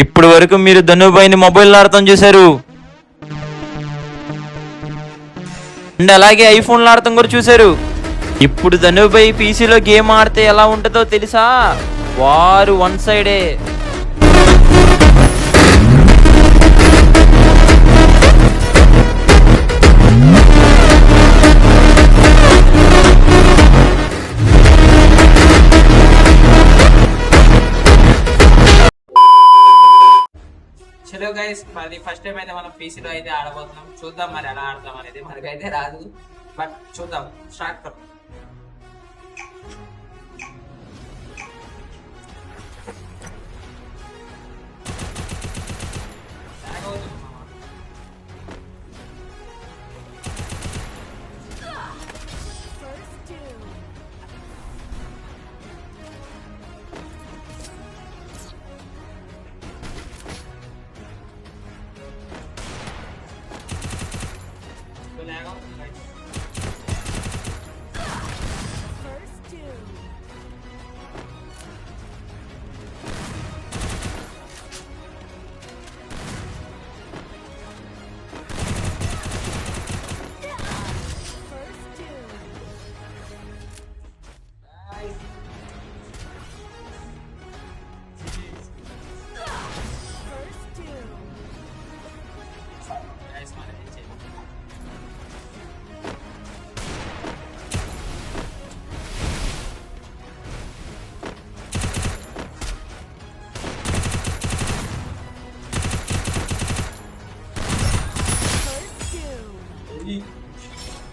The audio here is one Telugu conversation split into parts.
ఇప్పుడు వరకు మీరు ధనుబాయిని మొబైల్ ఆడతాం చూశారు అండ్ అలాగే ఐఫోన్లో ఆడతాం కూడా చూశారు. ఇప్పుడు ధనుబాయి పీసీలో గేమ్ ఆడితే ఎలా ఉంటుందో తెలుసా? వారు వన్ సైడే. చలో గైస్, మరి ఫస్ట్ టైం అయితే మనం పీసీలో అయితే ఆడబోతున్నాం. చూద్దాం మరి ఎలా ఆడతాం అనేది. మనకైతే రాదు, బట్ చూద్దాం. స్టార్ట్ కర్.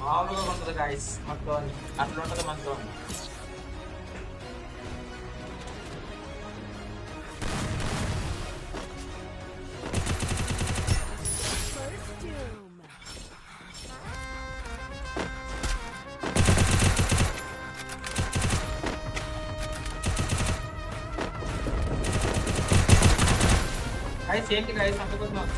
మామూలుగా ఉంటుంది గాయస్, మనతో అట్లా ఉంటుంది మనతో. గాయస్ ఏంటి గాయస్ అందుకుంటున్నాం.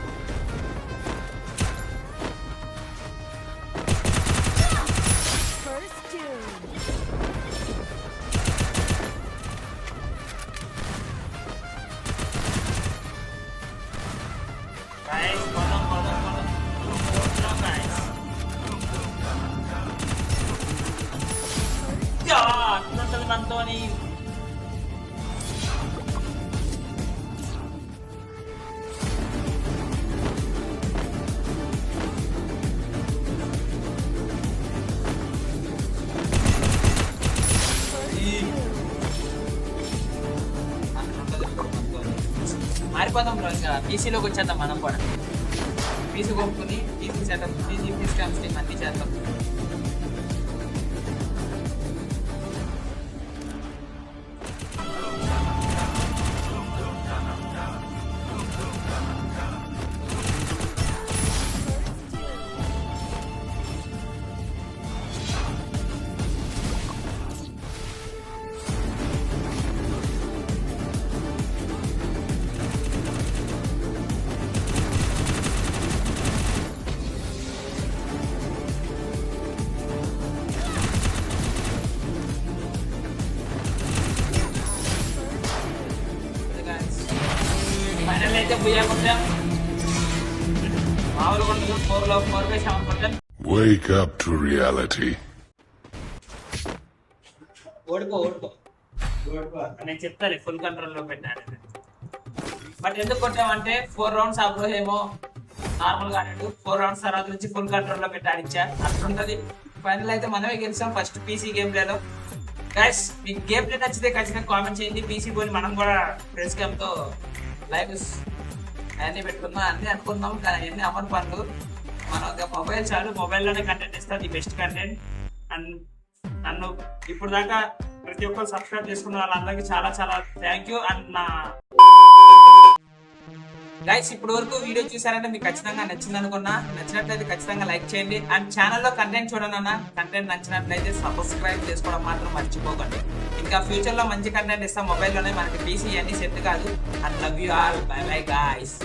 అట్లుంటది మనతోని. మారిపోతాం బ్రో, ఇంకా పీసీలోకి వచ్చేద్దాం మనం కూడా. పీసీ కొనుక్కుని పీసీ సెటప్, పీసీ స్టీమ్ అన్ని చేద్దాం. ఫైనల్ అయితే పోయాకుంటాం. మామూలు కొంటాం 4/7 కొంటాం. Wake up to reality. ఓడిపో నేను చెప్తాను, ఫుల్ కంట్రోల్ లో పెట్టాను. బట్ ఎందుకు కొట్టామంటే 4 రౌండ్స్ అప్పుడు ఏమో నార్మల్ గా ఆడాడు, 4 రౌండ్స్ తర్వాత నుంచి ఫుల్ కంట్రోల్ లో పెట్టి ఆడించా. అట్లుంటది. ఫైనల్ అయితే మనమే గెలిచాం ఫస్ట్ పీసీ గేమ్ ప్లేలో. గైస్ మీకు గేమ్ ప్లే నచ్చితే ఖచ్చితంగా కామెంట్ చేయండి. పీసీ పోయి మనం కూడా ఫ్రెండ్స్ గేమ్ తో లైవ్స్ అవన్నీ పెట్టుకుందాం అన్నీ అనుకుందాం, కానీ అవన్నీ అమలు పనులు. మనం ఒక మొబైల్ చాలు, మొబైల్లోనే కంటెంట్ ఇస్తుంది, బెస్ట్ కంటెంట్. అండ్ నన్ను ఇప్పుడు దాకా ప్రతి ఒక్కరు సబ్స్క్రైబ్ చేసుకున్న వాళ్ళందరికీ చాలా చాలా థ్యాంక్ యూ. అండ్ నా గైస్ ఇప్పుడు వరకు వీడియో చూసారంటే మీకు ఖచ్చితంగా నచ్చింది అనుకున్నా. నచ్చినట్లయితే ఖచ్చితంగా లైక్ చేయండి. అండ్ ఛానల్లో కంటెంట్ చూడనన్నా, కంటెంట్ నచ్చినట్లయితే సబ్స్క్రైబ్ చేసుకోవడం మాత్రం మర్చిపోకండి. ఇంకా ఫ్యూచర్ లో మంచి కంటెంట్ ఇస్తాం మొబైల్లోనే. మనకి పీసీ అన్ని సెట్ కాదు. And love you all, by by guys.